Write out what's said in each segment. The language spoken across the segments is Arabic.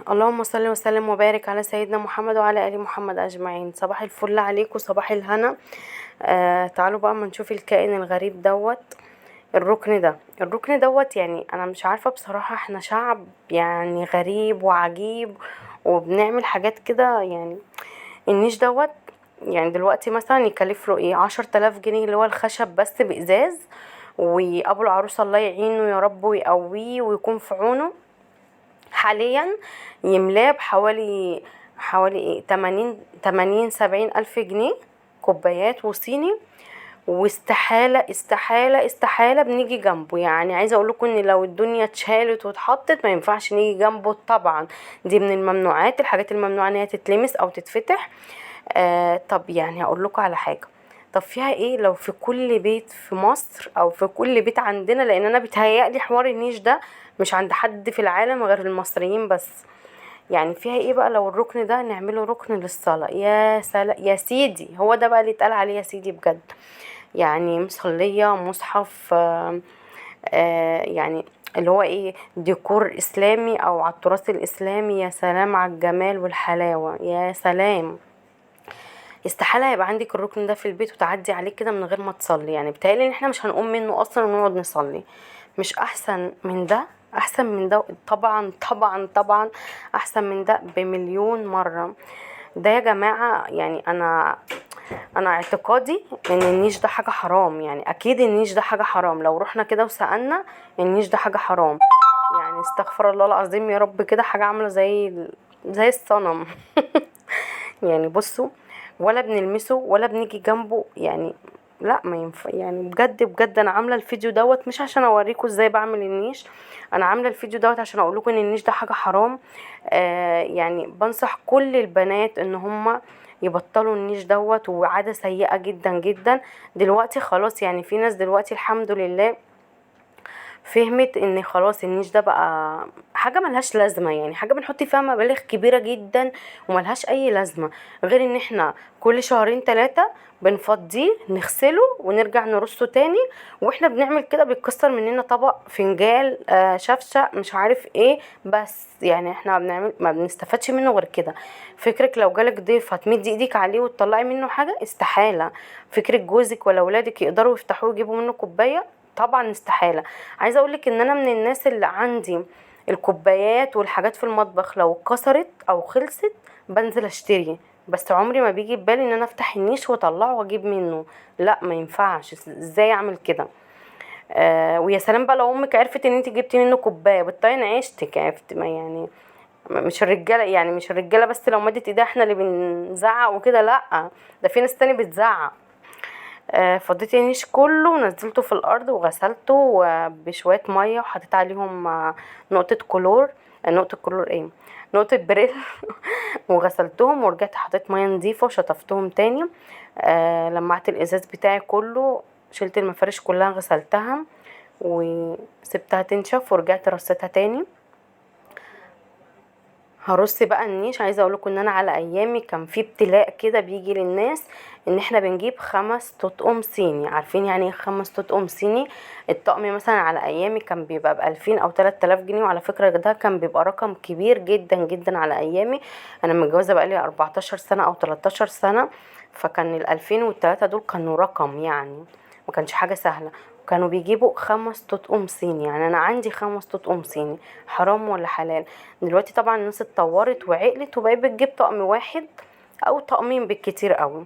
اللهم صل وسلم وبارك على سيدنا محمد وعلى ال محمد اجمعين. صباح الفل عليكم، صباح الهنا. تعالوا بقى اما نشوف الكائن الغريب دوت. الركن دوت، يعني انا مش عارفة بصراحة، احنا شعب يعني غريب وعجيب وبنعمل حاجات كده. يعني النيش دوت، يعني دلوقتي مثلا يكلف له ايه 10,000 جنيه، اللي هو الخشب بس بإزاز. وابو العروسة الله يعينه يا رب ويقويه ويكون في عونه. حاليا يملاه بحوالي ايه 70 ألف جنيه، كوبايات وصيني. واستحالة استحالة استحالة بنيجي جنبه. يعني عايزة اقولكم ان لو الدنيا اتشالت واتحطت ما ينفعش نيجي جنبه طبعا. دي من الممنوعات، الحاجات الممنوعة ان هي تتلمس او تتفتح. طب يعني هقولكوا على حاجة. طب فيها ايه لو في كل بيت في مصر او في كل بيت عندنا؟ لان انا بيتهيألي حوار النيش ده مش عند حد في العالم غير المصريين بس. يعني فيها ايه بقى لو الركن ده نعمله ركن للصلاة؟ يا سلا يا سيدي، هو ده بقى اللي اتقال عليه يا سيدي بجد. يعني مصلية مصحف، يعني اللي هو ايه ديكور اسلامي او على التراث الاسلامي. يا سلام على الجمال والحلاوة، يا سلام. استحالة يبقى عندك الركن ده في البيت وتعدي عليه كده من غير ما تصلي. يعني بيتهيألي ان احنا مش هنقوم منه اصلا ونقعد نصلي. مش احسن من ده؟ احسن من ده طبعا طبعا طبعا، احسن من ده بمليون مرة. ده يا جماعة، يعني انا اعتقادي ان النيش ده حاجة حرام. يعني اكيد النيش ده حاجة حرام. لو رحنا كده وسألنا، النيش ده حاجة حرام. يعني استغفر الله العظيم يا رب، كده حاجة عاملة زي الصنم. يعني بصوا، ولا بنلمسه ولا بنيجي جنبه. يعني لا، ما ينفع. يعني بجد بجد انا عامله الفيديو دوت مش عشان اوريكم ازاي بعمل النيش. انا عامله الفيديو دوت عشان اقول لكم ان النيش ده حاجه حرام. يعني بنصح كل البنات ان هم يبطلوا النيش دوت، وعاده سيئه جدا جدا. دلوقتي خلاص، يعني في ناس دلوقتي الحمد لله فهمت ان خلاص النيش ده بقى حاجة ملهاش لازمة. يعني حاجة بنحط فيها مبالغ كبيرة جدا وملهاش اي لازمة، غير ان احنا كل شهرين 3 بنفضيه نغسله ونرجع نرصه تاني. واحنا بنعمل كده بيتكسر مننا طبق، فنجال، شفشة، مش عارف ايه. بس يعني احنا بنعمل ما بنستفادش منه غير كده. فكرك لو جالك ضيف هتمدي ايديك عليه وتطلعي منه حاجة؟ استحالة. فكرك جوزك ولا ولادك يقدروا يفتحوه ويجيبوا منه كوباية؟ طبعا استحالة. عايزه اقولك ان انا من الناس اللي عندي الكوبايات والحاجات في المطبخ لو اتكسرت او خلصت بنزل اشتري. بس عمري ما بيجي ببالي ان انا افتح النيش واطلعه واجيب منه. لا، ما ينفعش. ازاي اعمل كده؟ ويا سلام بقى لو امك عرفت ان انت جبتي منه كوبايه، بتطين عيشتك. عرفت؟ ما يعني مش الرجاله، يعني مش الرجاله بس لو مدت ايديها احنا اللي بنزعق وكده، لا. ده في ناس تاني بتزعق. فضيت النيش كله ونزلته في الارض وغسلته بشويه ميه وحطيت عليهم نقطه كلور. نقطه كلور ايه، نقطه بريل. وغسلتهم ورجعت حطيت ميه نظيفه وشطفتهم تاني. لمعت الازاز بتاعي كله، شلت المفارش كلها غسلتها وسبتها تنشف ورجعت رصيتها تاني. هرص بقى النيش. عايزه اقولكم ان انا على ايامي كان في ابتلاء كده بيجي للناس ان احنا بنجيب 5 تطقم صيني. عارفين يعني ايه 5 تطقم صيني؟ الطقم مثلا على ايامي كان بيبقى ب2000 او 3000 جنيه. وعلى فكره ده كان بيبقى رقم كبير جدا جدا على ايامي. انا متجوزه بقالي 14 سنه او 13 سنه، فكان ال2000 والتلاتة دول كانوا رقم، يعني ما كانش حاجه سهله. كانوا بيجيبوا 5 تطقم صيني. يعني انا عندي 5 تطقم صيني، حرام ولا حلال؟ دلوقتي طبعا الناس اتطورت وعقلت وبقت بتجيب طقم واحد او طقمين بالكتير قوي.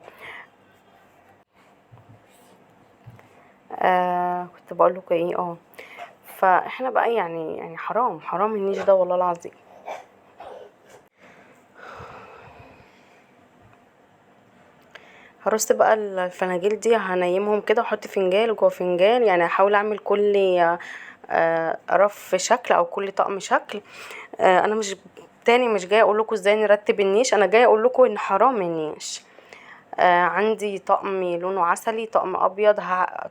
كنت بقول لكم ايه؟ فاحنا بقى يعني حرام حرام النيش ده والله العظيم. هرص بقى الفناجيل دي، هنيمهم كده واحط فنجال جوه فنجال. يعني هحاول اعمل كل رف شكل او كل طقم شكل. انا مش تاني مش جايه اقول لكم ازاي نرتب النيش، انا جايه اقول لكم ان حرام النيش. عندي طقم لونه عسلي، طقم ابيض،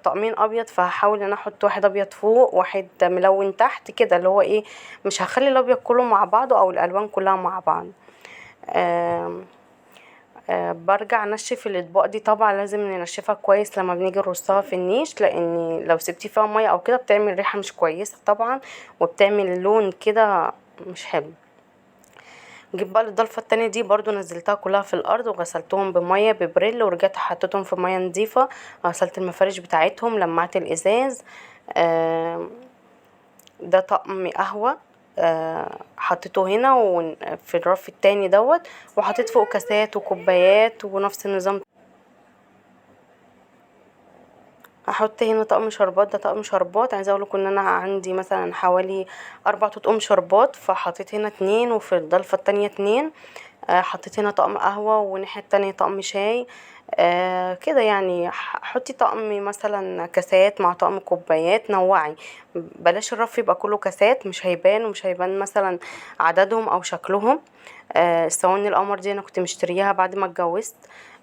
طقمين ابيض. فهحاول ان انا احط واحد ابيض فوق واحد ملون تحت كده، اللي هو ايه، مش هخلي الابيض كله مع بعضه او الالوان كلها مع بعض. آم، برجع انشف الاطباق دي. طبعا لازم ننشفها كويس لما بنيجي نرصها في النيش، لان لو سبتي فيها ميه او كده بتعمل ريحه مش كويسه طبعا، وبتعمل لون كده مش حلو. جيت بقى للضلفة التانية دي برضو نزلتها كلها في الارض وغسلتهم بمية ببريل، ورجعت حطيتهم في مية نضيفة، غسلت المفارش بتاعتهم، لمعت الازاز. ده طقم قهوة حطيته هنا في الرف التاني دوت، وحطيت فوق كاسات وكوبايات ونفس النظام. هحط هنا طقم شربات، ده طقم شربات. عايزه اقولكم ان انا عندي مثلا حوالي 4 اطقم شربات، فحطيت هنا 2 وفي الضلفة التانية 2. حطيت هنا طقم قهوة والناحية التانية طقم شاي. كده يعني حطي طقم مثلا كاسات مع طقم كوبايات، نوعي. بلاش الرف يبقى كله كاسات، مش هيبان ومش هيبان مثلا عددهم او شكلهم. الصواني القمر دي انا كنت مشترياها بعد ما اتجوزت.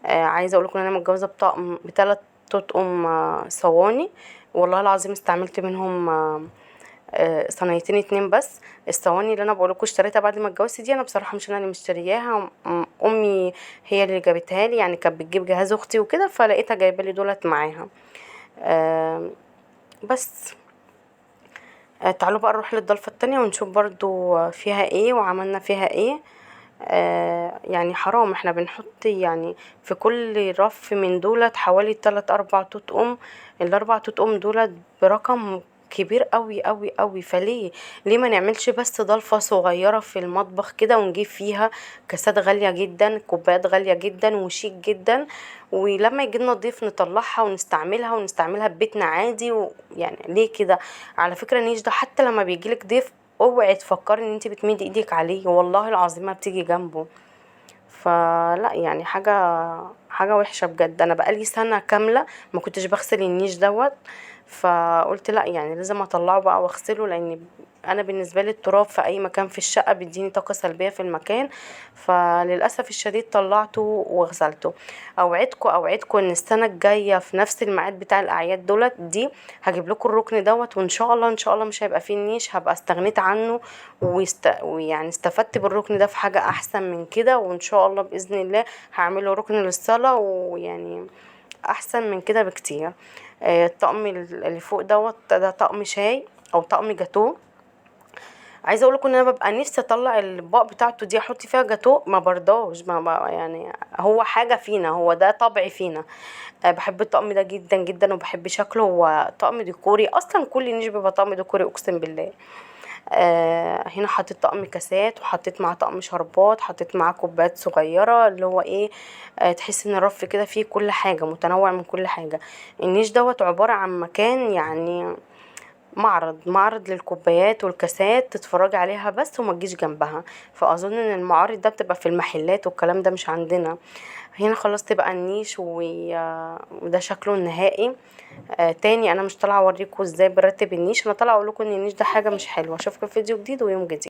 عايزه اقولكم ان انا متجوزه بطقم ب3 تطقم صواني. والله العظيم استعملت منهم صينيتين 2 بس. الصواني اللي انا بقولكوا اشتريتها بعد ما اتجوزت دي، انا بصراحه مش انا اللي مشترياها، امي هي اللي جابتها لي، يعني كانت بتجيب جهاز اختي وكده، فلقيتها جايبه لي دولت معاها. بس تعالوا بقى نروح للضلفة التانية ونشوف برضو فيها ايه وعملنا فيها ايه. يعني حرام احنا بنحط يعني في كل رف من دولت حوالي 3-4 تطقم. ال4 تطقم دولت برقم كبير قوي قوي قوي، فليه ما نعملش بس ضلفة صغيرة في المطبخ كده، ونجيب فيها كاسات غالية جدا، كوبايات غالية جدا وشيك جدا، ولما يجي لنا ضيف نطلعها ونستعملها في بيتنا عادي. يعني ليه كده؟ على فكرة النيش ده حتى لما بيجيلك ضيف اوعي تفكري ان انت بتمدي ايدك عليه، والله العظيم ما بتيجي جنبه. فلا يعني حاجة وحشة بجد. انا بقالي سنة كاملة ما كنتش بغسل النيش دوت، فقلت لا يعني لازم اطلعه بقى واغسله، لان انا بالنسبه لي التراب في اي مكان في الشقه بيديني طاقه سلبيه في المكان. فللاسف الشديد طلعته وغسلته. اوعدكم ان السنه الجايه في نفس الميعاد بتاع الاعياد دولت دي هجيب لكم الركن دوت، وان شاء الله ان شاء الله مش هيبقى فيه النيش، هبقى استغنيت عنه ويعني استفدت بالركن ده في حاجه احسن من كده. وان شاء الله باذن الله هعمله ركن للصلاه، ويعني احسن من كده بكتير. الطقم اللي فوق دوت ده طقم شاي او طقم جاتوه. عايزه اقول لكم ان انا ببقى نفسي اطلع الاطباق بتاعته دي احط فيها جاتوه، ما برضاش يعني هو حاجه فينا، هو ده طبع فينا. بحب الطقم ده جدا جدا وبحب شكله، هو طقم ديكوري اصلا، كل نيش بيبقى طقم ديكوري اقسم بالله. هنا حطيت طقم كاسات، وحطيت معاه طقم شربات، حطيت معاه كوبايات صغيره اللي هو ايه، تحس ان الرف كده فيه كل حاجه، متنوع من كل حاجه. النيش دوت عباره عن مكان يعني معرض للكوبايات والكاسات، تتفرجي عليها بس وما تجيش جنبها. فاظن ان المعارض ده بتبقى في المحلات والكلام ده مش عندنا. هنا خلصت بقى النيش وده شكله النهائي. تاني انا مش طالعه اوريكم ازاي برتب النيش، انا طالعه اقول لكم ان النيش ده حاجه مش حلوه. اشوفكم في فيديو جديد ويوم جديد.